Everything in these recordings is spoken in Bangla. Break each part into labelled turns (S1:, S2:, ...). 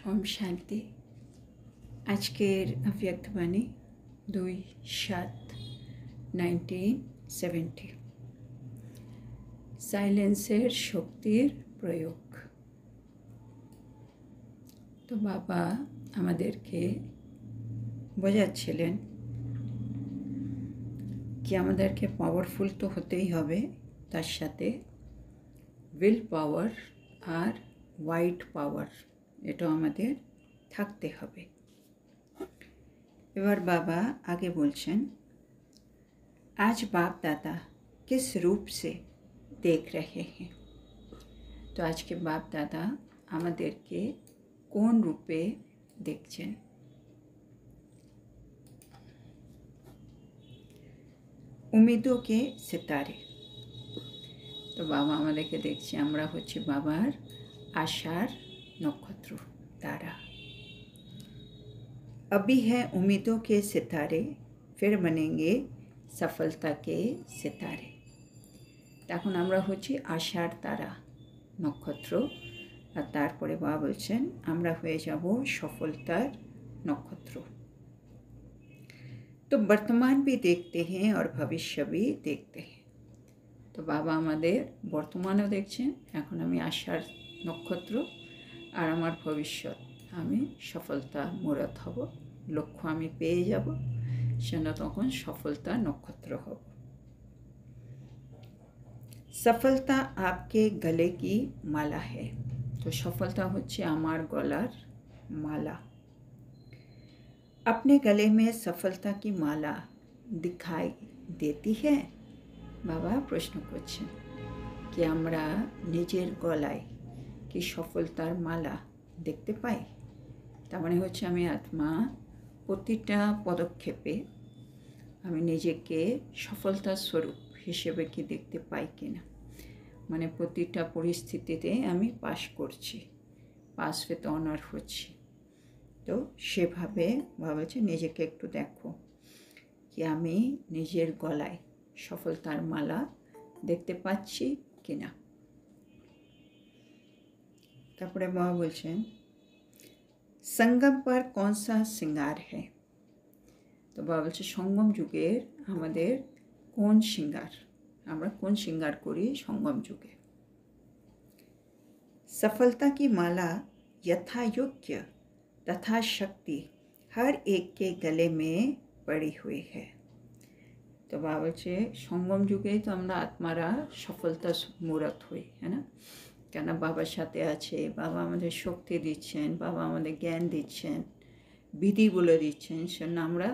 S1: ओम शांति। আজকের অব্যক্তবাণী 2/7/1970। সাইলেন্সের শক্তির প্রয়োগ। তো বাবা আমাদেরকে বোঝাচ্ছিলেন কি আমাদেরকে পাওয়ারফুল তো হতেই হবে, তার সাথে উইল পাওয়ার আর হোয়াইট পাওয়ার এটা আমাদের থাকতে হবে। এবার বাবা आगे बोलছেন, आज बाप दादा किस रूप से देख रहे हैं। तो आज के बाप दादा আমাদেরকে কোন রূপে দেখছেন। उम्मीदों के सितारे। तो बाबा আমাদেরকে দেখছে আমরা হচ্ছে বাবার आशार नक्षत्र तारा। अभी है उम्मीदों के सितारे, फिर बनेंगे सफलता के सितारे। तखन আমরা হচ্ছি आशार तारा नक्षत्र और तारपरे बाबा बोलছেন আমরা হয়ে যাব सफलतार नक्षत्र। तो वर्तमान भी देखते हैं और भविष्य भी देखते हैं। तो बाबा আমাদের বর্তমানও দেখছেন, এখন আমি आशार नक्षत्र और আমার ভবিষ্যৎ আমি সফলতা মূরত হব, লক্ষ্য আমি পেয়ে যাব, সেটা তখন সফলতা নক্ষত্র হব। सफलता आपके गले की माला है। तो सफलता হচ্ছে আমার গলার মালা। अपने गले में सफलता की माला दिखाई देती है। বাবা প্রশ্ন করছেন কি আমরা নিজের গলায় কি সফলতার মালা দেখতে পাই। তার মানে হচ্ছে আমি আত্মা প্রতিটা পদক্ষেপে আমি নিজেকে সফলতার স্বরূপ হিসেবে কি দেখতে পাই কিনা, মানে প্রতিটা পরিস্থিতিতে আমি পাস করছি, পাস পেতে অনার হচ্ছি। তো সেভাবে ভাবছে নিজেকে একটু দেখো কি আমি নিজের গলায় সফলতার মালা দেখতে পাচ্ছি কিনা। তারপরে বাবা বলছেন संगम पर कौन सा श्रृंगार है। तो बाबा বলছে সঙ্গম যুগের আমাদের কোন श्रृंगार, আমরা কোন श्रृंगार করি সঙ্গম যুগে। सफलता की माला यथा योग्य तथा शक्ति हर एक के गले में पड़ी हुई है। तो बाबा বলছে সঙ্গম যুগেই তো আমরা আত্মারা সফলতা মূরত হই, है ना। কেন বাবার সাথে আছে, বাবা আমাদের শক্তি দিচ্ছেন, বাবা আমাদের জ্ঞান দিচ্ছেন, বিধি বলে দিচ্ছেন, সেজন্য আমরা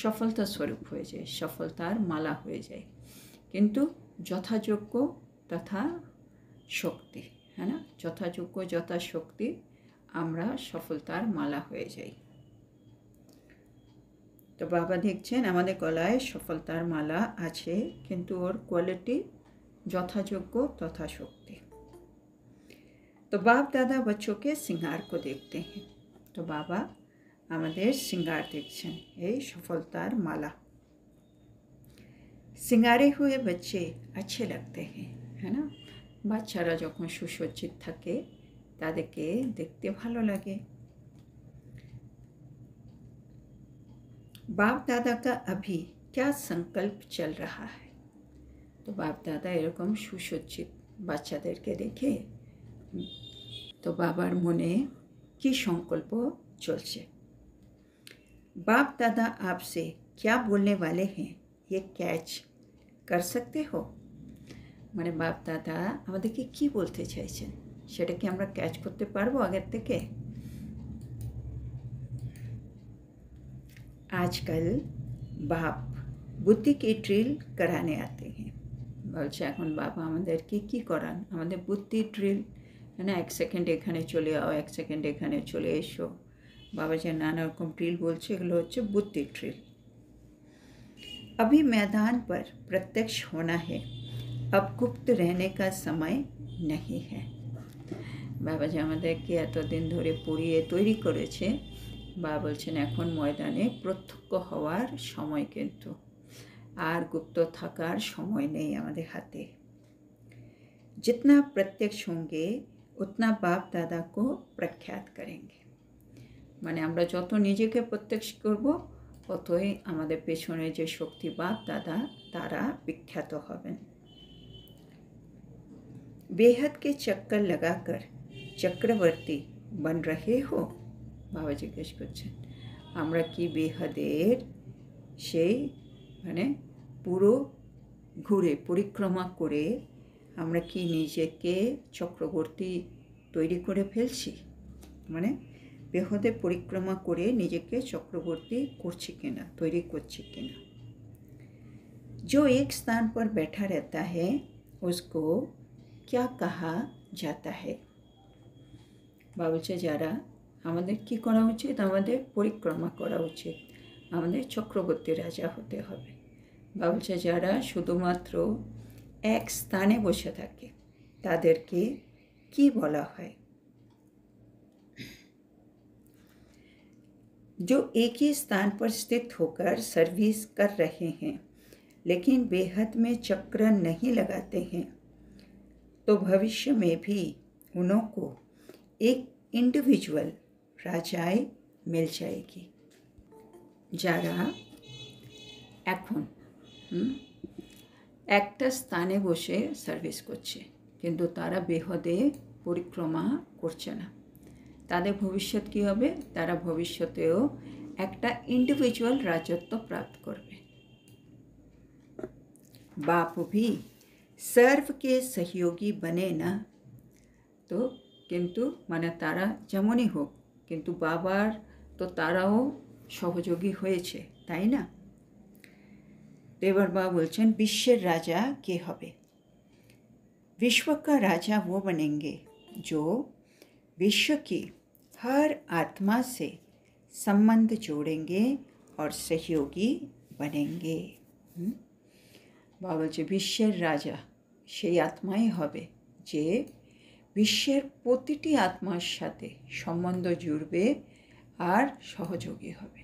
S1: সফলতা স্বরূপ হয়ে যাই, সফলতার মালা হয়ে যাই। কিন্তু যথাযোগ্য তথা শক্তি, হ্যাঁ না, যথাযোগ্য যথা শক্তি আমরা সফলতার মালা হয়ে যাই। তো বাবা দেখছেন আমাদের গলায় সফলতার মালা আছে, কিন্তু ওর কোয়ালিটি যথাযোগ্য তথা শক্তি। तो बाप दादा बच्चों के श्रृंगार को देखते हैं। तो बाबा আমাদের श्रृंगार देखছেন এই সফলতার মালা। श्रृंगारे हुए बच्चे अच्छे लगते हैं, है ना। বাচ্চারা যখন সুসজ্জিত থাকে তাদেরকে দেখতে ভালো লাগে। बाप दादा का अभी क्या संकल्प चल रहा है। तो बाप दादा এরকম সুসজ্জিত বাচ্চাদেরকে দেখে तो बाबार मने की संकल्प चलছে। बाप दादा आपसे क्या बोलने वाले हैं ये कैच कर सकते हो। মানে बाप दादा আমাদেরকে কি বলতে চাইছেন সেটা কি আমরা ক্যাচ করতে পারবো আগের থেকে। आजकल बाप बुद्धि की ड्रिल कराने आते हैं। বলছে এখন বাবা আমাদেরকে কি করান, আমাদের বুদ্ধি ড্রিল, है ना। एक सेकेंड এখানে চলে आओ, एक सेकेंड এখানে চলে এসো। बाबा जी नाना रकम ड्रिल बोलছে, এগুলো হচ্ছে बुद्धि ड्रिल। अभी मैदान पर प्रत्यक्ष होना है, अब गुप्त रहने का समय नहीं है। बाबा जी আমাদেরকে এতদিন ধরে পড়িয়ে তৈরি করেছে, বাবা বলছেন এখন ময়দানে প্রত্যক্ষ হওয়ার সময়, কিন্তু আর গুপ্ত থাকার সময় নেই আমাদের হাতে। जितना प्रत्यक्ष होंगे उतना बाप दादा को प्रख्यात करेंगे। মানে আমরা যত নিজেকে প্রত্যক্ষ করব ততই আমাদের পেছনে যে শক্তি বাপ দাদা তারা বিখ্যাত হবেন। बेहद के चक्कर लगाकर चक्रवर्ती बन रहे हो? বাবা জিজ্ঞেস করছেন আমরা কি বেহাদের সেই মানে পুরো ঘুরে পরিক্রমা করে আমরা কি নিজেকে চক্রবর্তী তৈরি করে ফেলছি? মানে বেহদে পরিক্রমা করে নিজেকে চক্রবর্তী করছি কিনা, তৈরি করছি কিনা। जो एक स्थान पर बैठा रहता है उसको क्या कहा जाता है? বাবুচা যারা আমাদের কি করা উচিত? আমাদের পরিক্রমা করা উচিত, আমাদের চক্রবর্তী রাজা হতে হবে। বাবুচা যারা শুধুমাত্র এক স্থানে বসে থাকে তাদেরকে কি বলা হয়? जो एक ही स्थान पर स्थित होकर सर्विस कर रहे हैं लेकिन बेहद में चक्र नहीं लगाते हैं तो भविष्य में भी उनको एक इंडिविजुअल राजाएं मिल जाएगी। যারা এখন একটা স্থানে বসে সার্ভিস করছে কিন্তু তারা বেহদে পরিক্রমা করছে না, তাদের ভবিষ্যৎ কী হবে? তারা ভবিষ্যতেও একটা ইন্ডিভিজুয়াল রাজত্ব প্রাপ্ত করবে। बाप भी सर्व के सहयोगी बने ना, তো কিন্তু মানে তারা যেমনই হোক কিন্তু বাবার তো তারাও সহযোগী হয়েছে, তাই না? তো এবার বাবা বলছেন বিশ্বের রাজা কে হবে? विश्व का राजा वो बनेंगे जो विश्व की हर आत्मा से संबंध जोड़ेंगे और सहयोगी बनेंगे। বাবা বলছে বিশ্বের রাজা সেই আত্মাই হবে যে বিশ্বের প্রতিটি আত্মার সাথে সম্বন্ধ জুড়বে আর সহযোগী হবে।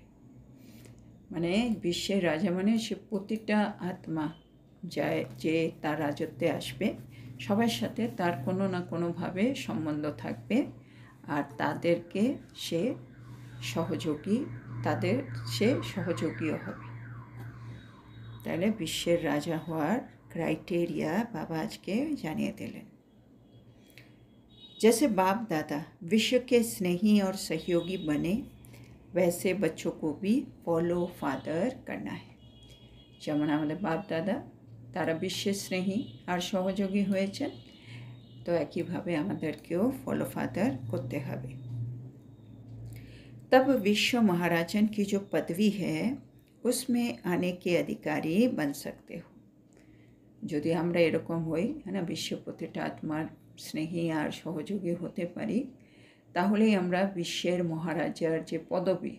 S1: মানে বিশ্বের রাজা মানে সে প্রতিটা আত্মা যায় যে তার রাজত্বে আসবে সবার সাথে তার কোনো না কোনোভাবে সম্বন্ধ থাকবে আর তাদেরকে সে সহযোগীও হবে। তাহলে বিশ্বের রাজা হওয়ার ক্রাইটেরিয়া বাবা আজকে জানিয়ে দিলেন। जैसे बाप दादा विश्व के स्नेही और सहयोगी बने वैसे बच्चों को भी फॉलो फादर करना है। যেমন আমাদের বাপ দাদা তারা বিশ্বের স্নেহী আর সহযোগী হয়েছেন, তো একইভাবে আমাদেরকেও ফলো ফাদার করতে হবে। तब विश्व महाराजन की जो पदवी है उसमें आने के अधिकारी बन सकते हो। যদি আমরা এরকম হই না বিশ্ব প্রতিটা আত্মার স্নেহী আর সহযোগী হতে পারি তাহলেই আমরা বিশ্বের মহারাজার যে পদবী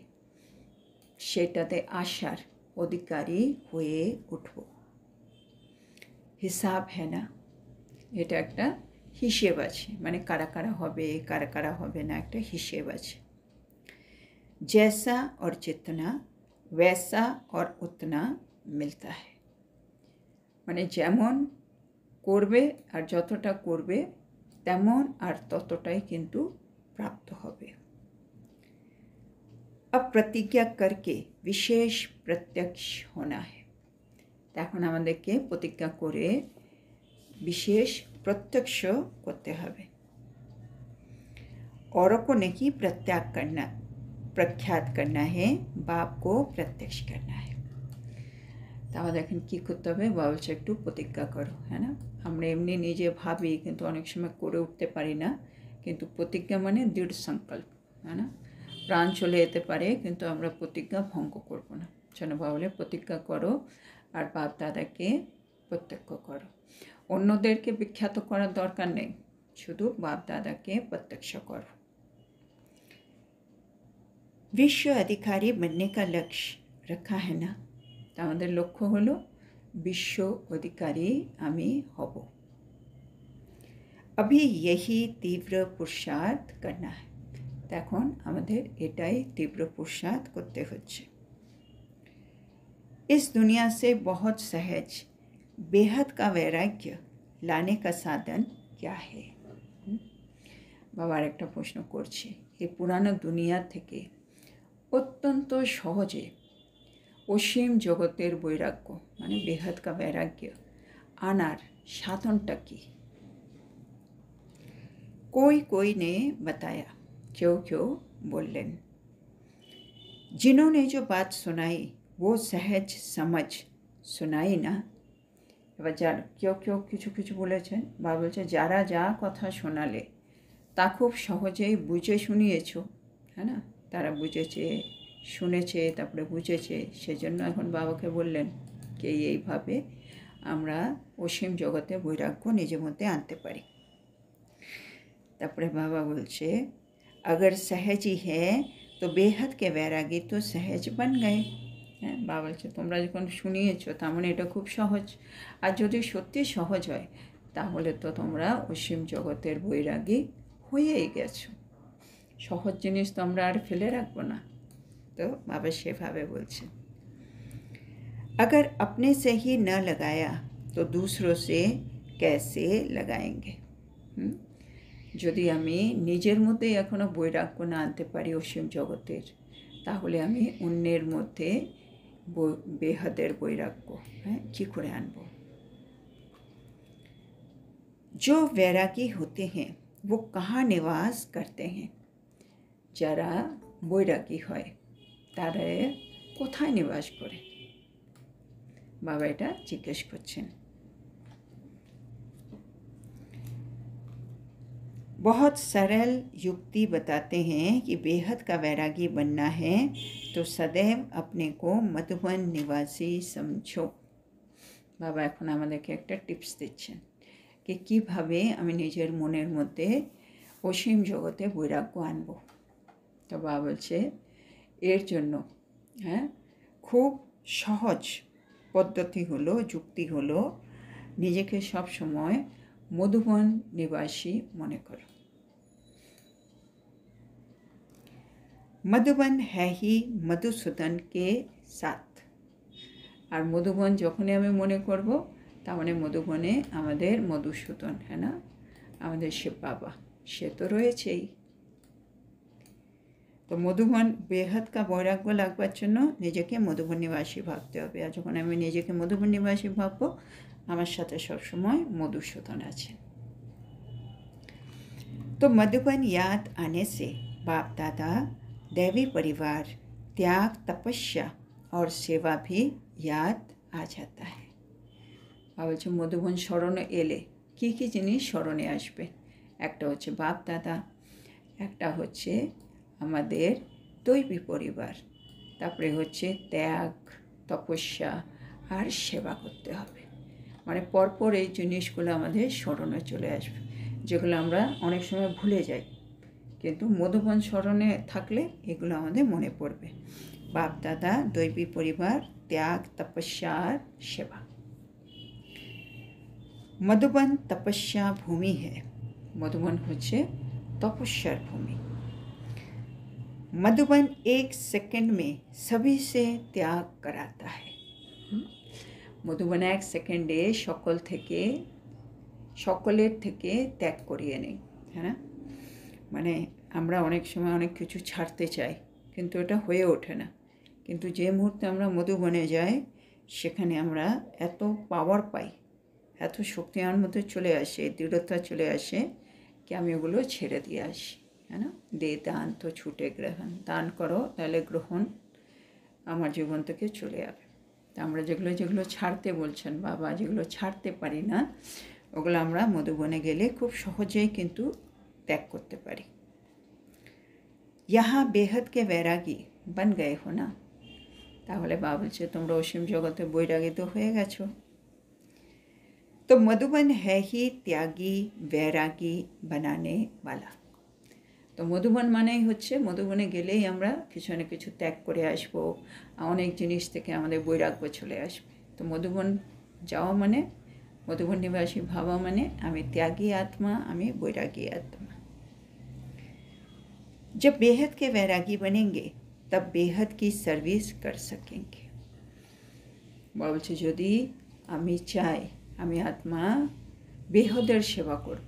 S1: সেটাতে আসার অধিকারী হয়ে উঠব। হিসাব হ্যাঁ না, এটা একটা হিসেব আছে, মানে কারা কারা হবে কারা কারা হবে না একটা হিসেব আছে। जैसा और जितना वैसा और उतना मिलता है, মানে যেমন করবে আর যতটা করবে তেমন আর ততটাই কিন্তু প্রাপ্ত হবে। अब प्रतिज्ञा करके विशेष प्रत्यक्ष होना है। এখন আমাদেরকে প্রতিজ্ঞা করে বিশেষ প্রত্যক্ষ করতে হবে। औरों को नहीं प्रख्यात करना है, बाप को प्रत्यक्ष करना है। তাহলে এখন কী করতে হবে? বাবা বলছে একটু প্রতিজ্ঞা করো, হ্যাঁ না? আমরা এমনি নিজে ভাবি কিন্তু অনেক সময় করে উঠতে পারি না, কিন্তু প্রতিজ্ঞা মানে দৃঢ় সংকল্প, হ্যাঁ না? প্রাণ চলে যেতে পারে কিন্তু আমরা প্রতিজ্ঞা ভঙ্গ করব না। যেন বাবা বলে প্রতিজ্ঞা করো আর বাপ দাদাকে প্রত্যক্ষ করো। অন্যদেরকে বিখ্যাত করার দরকার নেই, শুধু বাপ দাদাকে প্রত্যক্ষ করো। विश्व अधिकारी बनने का लक्ष्य रखा है ना, আমাদের লক্ষ্য হলো বিশ্ব অধিকারী আমি হব। अभी यही तीव्र पुरुषार्थ करना है, এখন আমাদের এটাই তীব্র পুরুষার্থ করতে হচ্ছে। इस दुनिया से बहुत सहज बेहद का वैराग्य लाने का साधन क्या है? বাবার একটা প্রশ্ন করছি, এই পুরানো দুনিয়া থেকে অত্যন্ত সহজে অসীম জগতের বৈরাগ্য মানে বেহদ কা বৈরাগ্য আনার সাধনটা কি? कोई ने बताया, क्यों बोलें। जिन्होंने जो बात सुनाई वो सहज समझ सुनाई ना। এবার যার কেউ কিছু বলেছেন বা বলছে যারা যা কথা শোনালে তা খুব সহজেই বুঝে শুনিয়েছ, হ্যাঁ না, তারা বুঝেছে, শুনেছে, তারপরে বুঝেছে, সেজন্য এখন বাবাকে বললেন যে এইভাবে আমরা অসীম জগতে বৈরাগ্য নিজের মধ্যে আনতে পারি। তারপরে বাবা বলছে अगर सहज ही है तो बेहद के वैरागी तो सहज बन गए। হ্যাঁ, বাবা বলছে তোমরা যখন শুনিয়েছ তার মানে এটা খুব সহজ, আর যদি সত্যি সহজ হয় তাহলে তো তোমরা অসীম জগতের বৈরাগী হয়েই গেছো। সহজ জিনিস তো আমরা আর ফেলে রাখবো না। তো বাবা সেভাবে বলছে अगर अपने से ही न लगाया तो दूसरों से कैसे लगाएंगे। যদি আমি নিজের মধ্যেই এখনও বৈরাগ্য না আনতে পারি অসীম জগতের, তাহলে আমি অন্যের মধ্যে বেহদের বৈরাগ্য কী করে আনব। जो वैरागी होते हैं वो कहाँ निवास करते हैं। যারা বৈরাগী হয় তারা কোথায় নিবাস করে? বাবা এটা জিজ্ঞেস করছেন। बहुत सरल युक्ति बताते हैं कि बेहद का वैरागी बनना है तो सदैव अपने को मधुबन निवासी समझो। বাবা এখন আমাদেরকে একটা টিপস দিচ্ছেন कि কীভাবে আমি নিজের মনের মধ্যে অসীম জগতে বৈরাগ্য আনব। তো বাবা বলছে এর জন্য খুব সহজ পদ্ধতি হলো, যুক্তি হলো নিজেকে সব সময় মধুবন নিবাসী মনে করো। মধুবন হ্যাঁ হি মধুসূদন কে সাথ। আর মধুবন যখনই আমি মনে করব তার মানে মধুবনে আমাদের মধুসূদন, হ্যাঁ না, আমাদের শিব বাবা, সে তো রয়েছেই। তো মধুবন বেহদ কা বৈরাগ্য লাগবার জন্য নিজেকে মধুবন নিবাসী ভাবতে হবে। আর যখন আমি নিজেকে মধুবন নিবাসী ভাববো আমার সাথে সবসময় মধুসূদন আছে। तो मधुबन याद आने से बाप दादा, दैवी परिवार, त्याग, तपस्या और सेवा भी याद आ जाता है। বলছে মধুবন স্মরণে এলে কী কী জিনিস স্মরণে আসবে? একটা হচ্ছে বাপ দাদা, একটা হচ্ছে আমাদের দৈবী পরিবার, তারপরে হচ্ছে ত্যাগ, তপস্যা আর সেবা করতে হবে। মানে পরপর এই জিনিসগুলো আমাদের স্মরণে চলে আসবে, যেগুলো আমরা অনেক সময় ভুলে যাই, কিন্তু মধুবন স্মরণে থাকলে এগুলো আমাদের মনে পড়বে। বাপ দাদা, দৈবী পরিবার, ত্যাগ, তপস্যা আর সেবা। মধুবন তপস্যা ভূমি হ্যায়। মধুবন হচ্ছে তপস্যার ভূমি। मधुबन एक सेकंड में सभी से त्याग कराता है। মধুবন এক সেকেন্ডে সকলের থেকে ত্যাগ করিয়ে নেই, হ্যাঁ না। মানে আমরা অনেক সময় অনেক কিছু ছাড়তে চাই কিন্তু এটা হয়ে ওঠে না, কিন্তু যে মুহূর্তে আমরা মধুবনে যাই সেখানে আমরা এত পাওয়ার পাই, এত শক্তি আমার মধ্যে চলে আসে, দৃঢ়তা চলে আসে কি আমি ওগুলো ছেড়ে দিয়ে আসি, হ্যাঁ না। দে দান তো ছুটে গ্রহণ, দান করো তাহলে গ্রহণ আমার জীবন থেকে চলে যাবে। তা আমরা যেগুলো ছাড়তে বলছেন বাবা, যেগুলো ছাড়তে পারি না ওগুলো আমরা মধুবনে গেলে খুব সহজেই কিন্তু ত্যাগ করতে পারি। यहाँ बेहद के वैरागी बन गए हो ना। তাহলে বাবা বলছে তোমরা অসীম জগতে বৈরাগী তো হয়ে গেছো। तो मधुबन है ही त्यागी वैरागी बनाने वाला। তো মধুবন মানেই হচ্ছে মধুবনে গেলেই আমরা কিছু না কিছু ত্যাগ করে আসবো, অনেক জিনিস থেকে আমাদের বৈরাগ্য চলে আসবে। তো মধুবন যাওয়া মানে, মধুবন নিবাসী ভাবা মানে আমি ত্যাগী আত্মা, আমি বৈরাগী আত্মা। जब बेहद के वैरागी बनेंगे तब बेहद की सर्विस कर सकेंगे। বলছে যদি আমি চাই আমি আত্মা বেহদের সেবা করব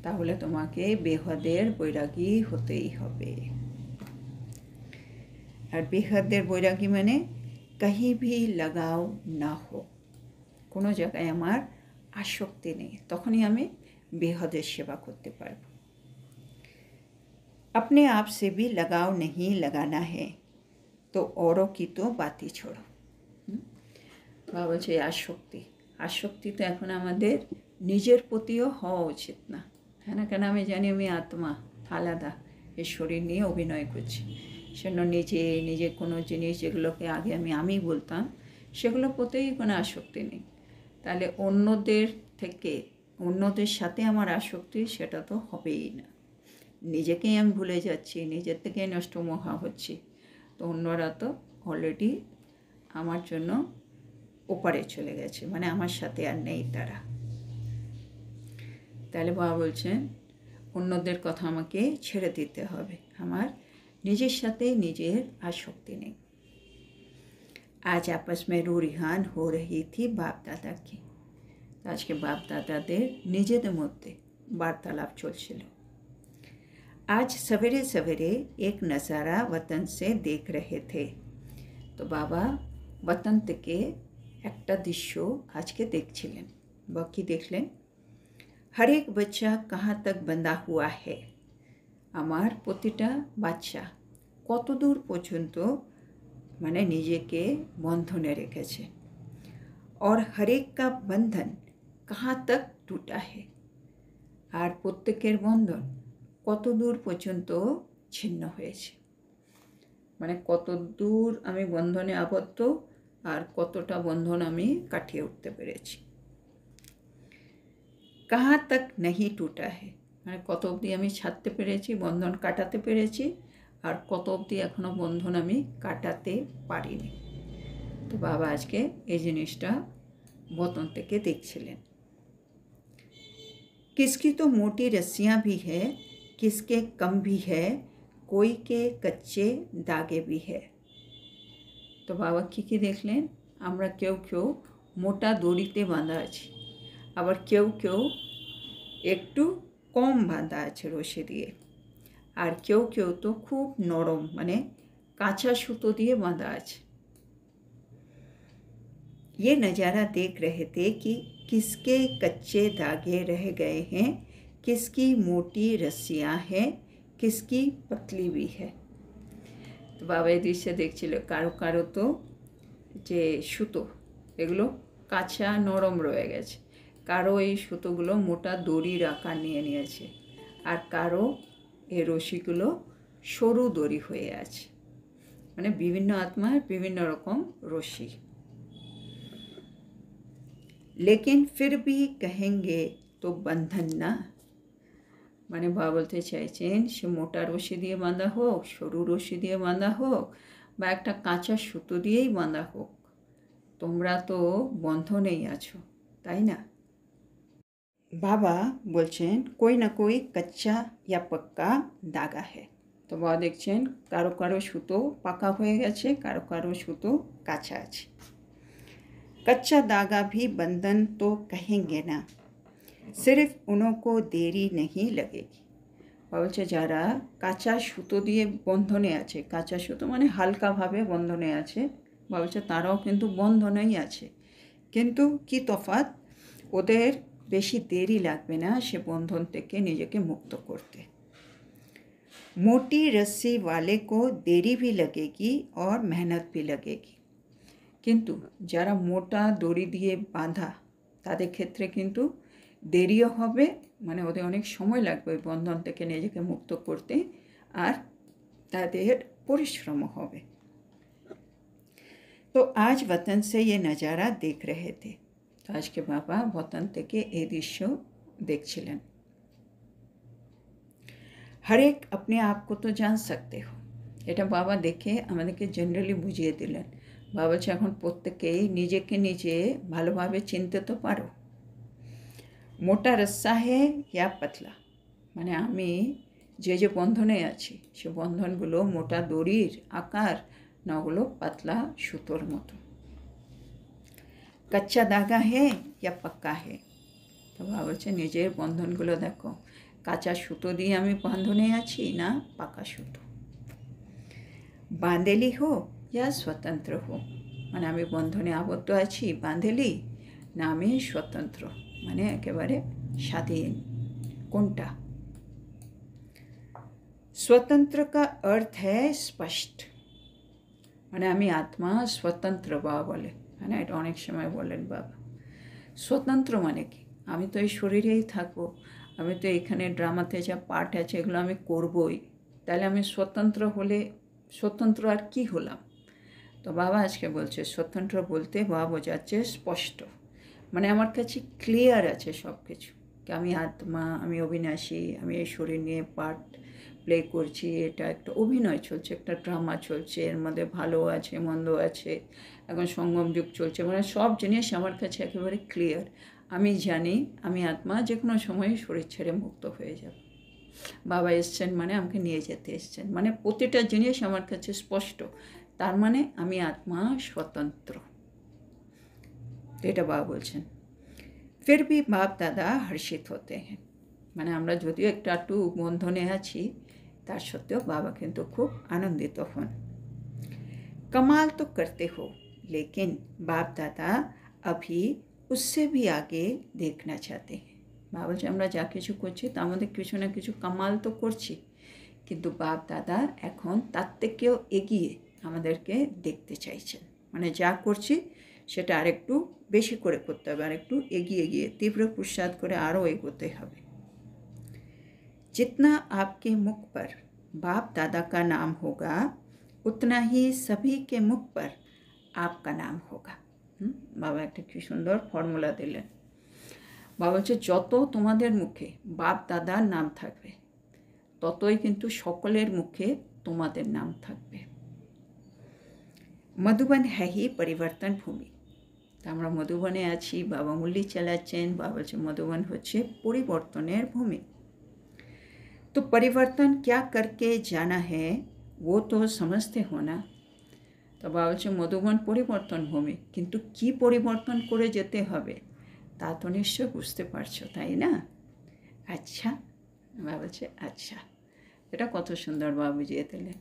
S1: তাহলে তোমাকে বেহদের বৈরাগী হতেই হবে। আর বেহাদের বৈরাগী মানে कहीं भी लगाव ना हो, কোনো জায়গায় আমার আসক্তি নেই, তখনই আমি বেহদের সেবা করতে পারব। अपने आप से भी लगाव नहीं लगाना है तो औरों की तो बात ही छोड़ो। বাবা বলছে আসক্তি, আসক্তি তো এখন আমাদের নিজের প্রতিও হওয়া উচিত না, হ্যাঁ না? কেন আমি জানি আমি আত্মা আলাদা, এই শরীর নিয়ে অভিনয় করছি, সেজন্য নিজে কোনো জিনিস যেগুলোকে আগে আমি বলতাম সেগুলোর প্রতিই কোনো আসক্তি নেই। তাহলে অন্যদের সাথে আমার আসক্তি সেটা তো হবেই না। নিজেকেই আমি ভুলে যাচ্ছি, নিজের থেকেই নষ্ট মহা হচ্ছি, তো অন্যরা তো অলরেডি আমার জন্য ওপারে চলে গেছে, মানে আমার সাথে আর নেই তারা। তাহলে বাবা বলছেন অন্যদের কথা আমাকে ছেড়ে দিতে হবে, আমার নিজের সাথে নিজের আসক্তি নেই। আজ आपस में रूरिहान हो रही थी बाप दादा की, আজকে বাপ দাদাদের নিজেদের মধ্যে বার্তালাপ চলছিল। आज सवेरे सवेरे एक नज़ारा वतन से देख रहे थे, তো বাবা वतन থেকে একটা দৃশ্য আজকে দেখছিলেন। বা কি দেখলেন? हर एक बच्चा कहाँ तक बंधा हुआ है, আমার প্রতিটা বাচ্চা কত দূর পর্যন্ত মানে নিজেকে বন্ধনে রেখেছে। और हर एक का बंधन कहाँ तक टूटा है, আর প্রত্যেকের বন্ধন কত দূর পর্যন্ত ছিন্ন হয়েছে, মানে কত দূর আমি বন্ধনে আবদ্ধ আর কতটা বন্ধন আমি কাটিয়ে উঠতে পেরেছি। कहाँ तक नहीं टूटा है, মানে কত অবধি আমি ছাড়তে পেরেছি, বন্ধন কাটাতে পেরেছি, আর কত অবধি এখনও বন্ধন আমি কাটাতে পারিনি। তো বাবা আজকে এই জিনিসটা বতন থেকে দেখছিলেন। किसकी तो मोटी रस्सियाँ भी है, किसके कम भी है, कोई के कच्चे दागे भी है। তো বাবা কী দেখলেন? আমরা কেউ মোটা দড়িতে বাঁধা আছি, আবার কেউ একটু কম বাঁধা আছে রশি দিয়ে, আর কেউ তো খুব নরম মানে কাঁচা সুতো দিয়ে বাঁধা আছে। ये नज़ारा देख रहे थे कि किसके कच्चे धागे रह गए हैं, किसकी मोटी रस्सियाँ हैं, किसकी पतली भी है। তো বাবা এই দৃশ্য দেখছিল, কারো তো যে সুতো এগুলো কাঁচা নরম রয়ে গেছে, কারো এই সুতোগুলো মোটা দড়ির আকার নিয়ে নিয়েছে, আর কারো এই রশিগুলো সরু দড়ি হয়ে আছে, মানে বিভিন্ন আত্মার বিভিন্ন রকম রশি। लेकिन फिर भी कहेंगे तो बंधन ना, মানে বাবা বলতে চাইছেন সে মোটা রশি দিয়ে বাঁধা হোক, সরু রশি দিয়ে বাঁধা হোক, বা একটা কাঁচা সুতো দিয়েই বাঁধা হোক, তোমরা তো বন্ধনেই আছো, তাই না? বাবা বলছেন कोई ना कोई कच्चा या पक्का दागा है। তো বাবা দেখছেন কারো সুতো পাকা হয়ে গেছে, কারো সুতো কাঁচা আছে। कच्चा दागा भी बंधन तो कहेंगे ना, सिर्फ उनको देरी नहीं लगेगी। বলছে যারা কাঁচা সুতো দিয়ে বন্ধনে আছে, কাঁচা সুতো মানে হালকাভাবে বন্ধনে আছে, বলছে তারাও কিন্তু বন্ধনেই আছে, কিন্তু কি তফাৎ, ওদের বেশি দেরি লাগবে না সে বন্ধন থেকে নিজেকে মুক্ত করতে। मोटी रस्सी वाले को देरी भी लगेगी और मेहनत भी लगेगी, কিন্তু যারা মোটা দড়ি দিয়ে বাঁধা তাদের ক্ষেত্রে কিন্তু দেরিও হবে, মানে ওদের অনেক সময় লাগবে ওই বন্ধন থেকে নিজেকে মুক্ত করতে, আর তাদের পরিশ্রমও হবে। তো আজ वतन से ये नज़ारा देख रहे थे, তো আজকে বাবা वतन থেকে এই দৃশ্য দেখছিলেন। हर एक अपने आप को तो जान सकते हो, এটা বাবা দেখে আমাদেরকে জেনারেলি বুঝিয়ে দিলেন। বাবা বলছে এখন প্রত্যেকেই নিজেকে নিজে ভালোভাবে চিনতে তো পারো। মোটা রস্সা হে ইয়া পাতলা, মানে আমি যে বন্ধনে আছি সে বন্ধনগুলো মোটা দড়ির আকার না ওগুলো পাতলা সুতোর মতো। কাচ্চা দাগা হে ইয়া পাক্কা হে, তো বাবা বলছে নিজের বন্ধনগুলো দেখো, কাঁচা সুতো দিয়ে আমি বন্ধনে আছি না পাকা সুতো। বাঁধেলি হো ইয়া স্বতন্ত্র হো, মানে আমি বন্ধনে আবদ্ধ আছি বাঁধেলি, না আমি স্বতন্ত্র মানে একেবারে স্বাধীন, কোনটা? स्वतंत्र का अर्थ है स्पष्ट, মানে আমি আত্মা স্বতন্ত্র বাবা বলে, হ্যাঁ না, এটা অনেক সময় বলেন বাবা। স্বতন্ত্র মানে কি? আমি তো এই শরীরেই থাকবো, আমি তো এখানে ড্রামাতে যা পার্ট আছে এগুলো আমি করবই, তাহলে আমি স্বতন্ত্র হলে স্বতন্ত্র আর কি হলাম? তো বাবা আজকে বলছে স্বতন্ত্র বলতে বাবা বোঝাচ্ছে স্পষ্ট, মানে আমার কাছে ক্লিয়ার আছে সব কিছু, কি আমি আত্মা, আমি অবিনাশী, আমি এই শরীর নিয়ে পার্ট প্লে করছি, এটা একটা অভিনয় চলছে, একটা ড্রামা চলছে, এর মধ্যে ভালো আছে মন্দ আছে, এখন সঙ্গম যুগ চলছে, মানে সব জিনিস আমার কাছে একেবারে ক্লিয়ার। আমি জানি আমি আত্মা যে কোনো সময় শরীর ছেড়ে মুক্ত হয়ে যাবে। বাবা এসছেন মানে আমাকে নিয়ে যেতে এসছেন, মানে প্রতিটা জিনিস আমার কাছে স্পষ্ট, তার মানে আমি আত্মা স্বতন্ত্র, এটা বাবা বলছেন। ফির ভি বাপ দাদা হর্ষিত হতে হ্যাঁ, মানে আমরা যদিও একটু বন্ধনে আছি তার সত্ত্বেও বাবা কিন্তু খুব আনন্দিত হন। कमाल तो करते हो लेकिन बाप दादा अभी उससे भी आगे देखना चाहते हैं। বাবা বলছে আমরা যা কিছু করছি তা আমাদের কিছু না কিছু কামাল তো করছি, কিন্তু বাপ দাদা এখন তার থেকেও এগিয়ে আমাদেরকে দেখতে চাইছেন, মানে যা করছি সেটা আরেকটু বেশি করে করতে হবে, আরেকটু এগিয়ে গিয়ে তীব্র পুরুষার্থ করে আরও এগোতে হবে। जितना आपके मुख पर बाप दादा का नाम होगा उतना ही सभी के मुख पर आपका नाम होगा। বাবা একটা কি সুন্দর ফর্মুলা দিলেন। বাবা বলছে যত তোমাদের মুখে বাপ দাদার নাম থাকবে ততই কিন্তু সকলের মুখে তোমাদের নাম থাকবে। মধুবন হ্যাঁ হি পরিবর্তন ভূমি, তা আমরা মধুবনে আছি, বাবা মুরলি চালাচ্ছেন, বাবা বলছে মধুবন হচ্ছে পরিবর্তনের ভূমি। तो परिवर्तन क्या करके जाना है वो तो समझते हो ना। তো বাবা বলছে মধুবন পরিবর্তন ভূমি, কিন্তু কি পরিবর্তন করে যেতে হবে তা তো নিশ্চয় বুঝতে পারছো তাই না? আচ্ছা, বাবা বলছে আচ্ছা, এটা কত সুন্দর বাবা বুঝিয়ে দিলেন।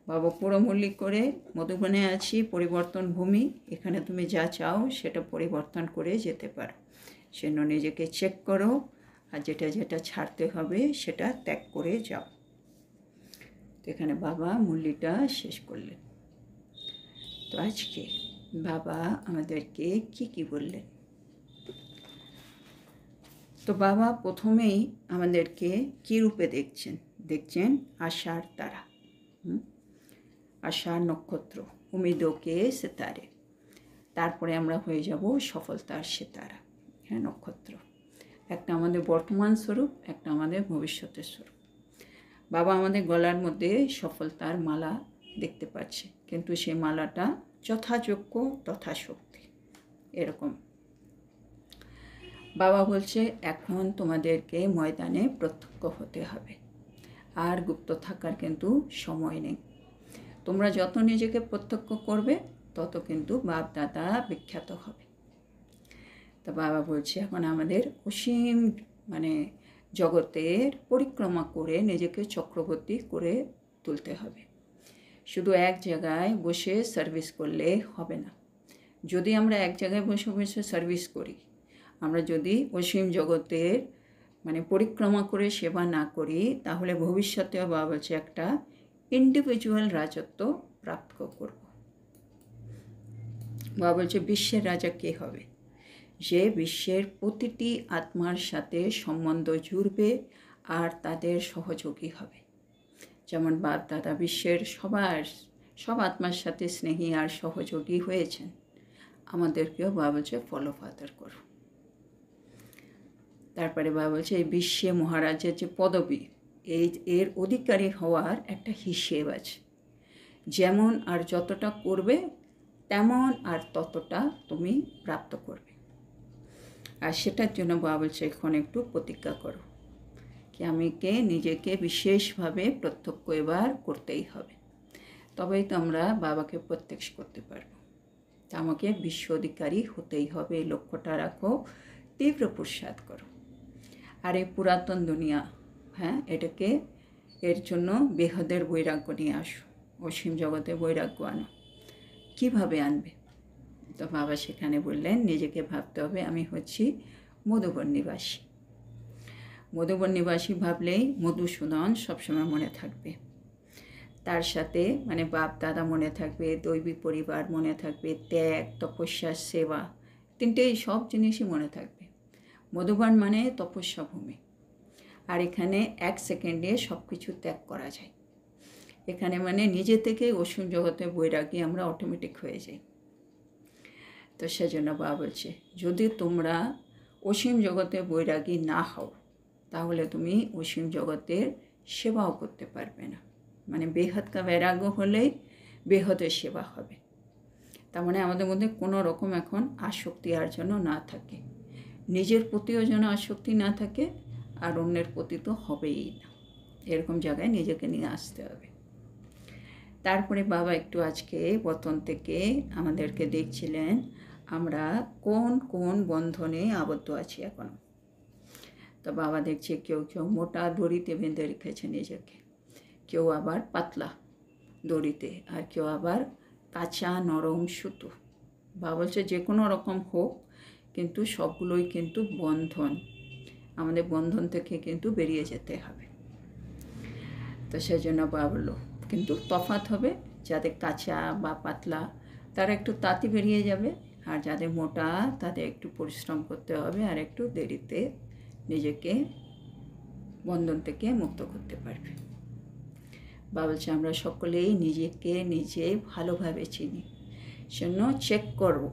S1: বাবা পুরো মুরলি করে মধুবনে আছি পরিবর্তন ভূমি, এখানে তুমি যা চাও সেটা পরিবর্তন করে যেতে পারো, সেজন্য নিজেকে চেক করো আর যেটা যেটা ছাড়তে হবে সেটা ত্যাগ করে যাও। তো এখানে বাবা মুরলিটা শেষ করলেন। তো আজকে বাবা আমাদেরকে কি বললেন? তো বাবা প্রথমেই আমাদেরকে কী রূপে দেখছেন আশার তারা, আশার নক্ষত্র, উমিদোকে সিতারে, তারপরে আমরা হয়ে যাব সফলতার সিতারা, হ্যাঁ নক্ষত্র, একটা আমাদের বর্তমান স্বরূপ, একটা আমাদের ভবিষ্যতের স্বরূপ। বাবা আমাদের গলার মধ্যে সফলতার মালা দেখতে পাচ্ছে, কিন্তু সেই মালাটা যথাযোগ্য তথাশক্তি এরকম। বাবা বলছে এখন তোমাদেরকে ময়দানে প্রত্যক্ষ হতে হবে, আর গুপ্ত থাকার কিন্তু সময় নেই। তোমরা যত নিজেকে প্রত্যক্ষ করবে তত কিন্তু বাপ দাদা বিখ্যাত হবে। তো বাবা বলছে এখন আমাদের অসীম মানে জগতের পরিক্রমা করে নিজেকে চক্রবর্তী করে তুলতে হবে। শুধু এক জায়গায় বসে সার্ভিস করলে হবে না। যদি আমরা এক জায়গায় বসে বসে সার্ভিস করি, আমরা যদি অসীম জগতের মানে পরিক্রমা করে সেবা না করি, তাহলে ভবিষ্যতেও বাবা বলছে একটা ইন্ডিভিজুয়াল রাজত্ব প্রাপ্ত করব। বাবা বলছে বিশ্বের রাজা কে হবে? যে বিশ্বের প্রতিটি আত্মার সাথে সম্বন্ধ জুড়বে আর তাদের সহযোগী হবে। যেমন বাপ দাদা বিশ্বের সব আত্মার সাথে স্নেহী আর সহযোগী হয়েছেন, আমাদেরকেও বাবা বলছে ফলো ফাদার করো। তারপরে বাবা বলছে এই বিশ্বে মহারাজের যে পদবী, এর অধিকারী হওয়ার একটা হিসেব আছে, যেমন আর যতটা করবে তেমন আর ততটা তুমি প্রাপ্ত করবে। আর সেটার জন্য বাবা বলছে এখন একটু প্রতিজ্ঞা করো কি আমাকে নিজেকে বিশেষভাবে প্রত্যক্ষ এবার করতেই হবে, তবেই তো আমরা বাবাকে প্রত্যক্ষ করতে পারবো। তা আমাকে বিশ্ব অধিকারী হতেই হবে, এই লক্ষ্যটা রাখো, তীব্র পুরুষার্থ করো। আর এই পুরাতন দুনিয়া, হ্যাঁ এটাকে এর জন্য বেহদের বৈরাগ্য নিয়ে আসো, অসীম জগতে বৈরাগ্য আনো। কীভাবে আনবে? তো বাবা সেখানে বললেন, নিজেকে ভাবতে হবে আমি হচ্ছি মধুবন নিবাসী। মধুবন নিবাসী ভাবলেই মধুসূদন সবসময় মনে থাকবে। তার সাথে মানে বাপ দাদা মনে থাকবে, দৈবিক পরিবার মনে থাকবে, ত্যাগ, তপস্যা, সেবা, তিনটেই সব জিনিসই মনে থাকবে। মধুবন মানে তপস্যা ভূমি। আর এখানে 1 সেকেন্ডে সব কিছু ত্যাগ করা যায়। এখানে মানে নিজে থেকে অসীম জগতে বৈরাগী আমরা অটোমেটিক হয়ে যাই। তো সেজন্য বাবা বলছে, যদি তোমরা অসীম জগতে বৈরাগী না হও তাহলে তুমি অসীম জগতের সেবাও করতে পারবে না। মানে বেহদ কা বৈরাগ্য হলেই বেহদের সেবা হবে। তার মানে আমাদের মধ্যে কোনো রকম এখন আসক্তি আর যেন না থাকে, নিজের প্রতিও যেন আসক্তি না থাকে, আর অন্যের প্রতি তো হবেই না। এরকম জায়গায় নিজেকে নিয়ে আসতে হবে। তারপরে বাবা একটু আজকে পতন থেকে আমাদেরকে দেখছিলেন আমরা কোন কোন বন্ধনে আবদ্ধ আছি এখন। তো বাবা দেখছে কেউ কেউ মোটা দড়িতে বেঁধে রেখেছে নিজেকে, কেউ আবার পাতলা দড়িতে, আর কেউ আবার কাঁচা নরম সুতো। বাবা বলছে যে কোনো রকম হোক, কিন্তু সবগুলোই কিন্তু বন্ধন। আমাদের বন্ধন থেকে কিন্তু বেরিয়ে যেতে হবে। তো সেই জন্য বাবা বললো কিন্তু তফাৎ হবে, যাদের কাঁচা বা পাতলা তারা একটু তাঁতি বেরিয়ে যাবে, আর যাদের মোটা তাদের একটু পরিশ্রম করতে হবে আর একটু দেরিতে নিজেকে বন্ধন থেকে মুক্ত করতে পারবে। বাবা বলছে আমরা সকলেই নিজেকে নিজে ভালোভাবে চিনি, সেজন্য চেক করো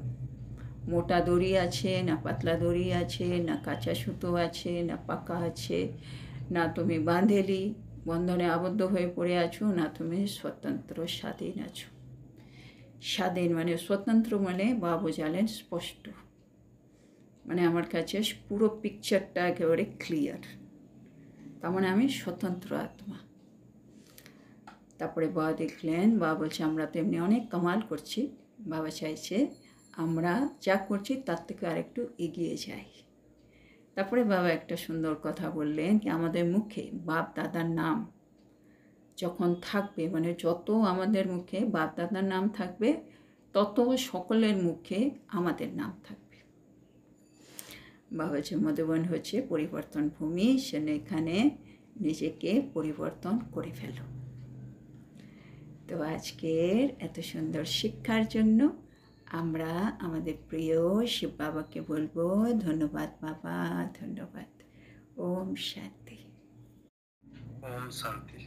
S1: মোটা দড়ি আছে না পাতলা দড়ি আছে, না কাঁচা সুতো আছে না পাকা আছে, না তুমি বাঁধেলি বন্ধনে আবদ্ধ হয়ে পড়ে আছো, না তুমি স্বতন্ত্র স্বাধীন আছো। স্বাধীন মানে স্বতন্ত্র মানে বাবা বোঝালেন স্পষ্ট, মানে আমার কাছে পুরো পিকচারটা একেবারে ক্লিয়ার, তার মানে আমি স্বতন্ত্র আত্মা। তারপরে বাবা দেখলেন, বাবা বলছে আমরা তো এমনি অনেক কামাল করছি, বাবা চাইছে আমরা যা করছি তার থেকে আরেকটু এগিয়ে যাই। তারপরে বাবা একটা সুন্দর কথা বললেন কি আমাদের মুখে বাপ দাদার নাম যখন থাকবে, মানে যত আমাদের মুখে বাপ দাদার নাম থাকবে তত সকলের মুখে আমাদের নাম থাকবে। বাবা হচ্ছে মধুবন হচ্ছে পরিবর্তন ভূমি, সেখানে এখানে নিজেকে পরিবর্তন করে ফেলো। তো আজকের এত সুন্দর শিক্ষার জন্য আমরা আমাদের প্রিয় শিব বাবাকে বলবো ধন্যবাদ বাবা, ধন্যবাদ। ওম শান্তি।
S2: ওম শান্তি।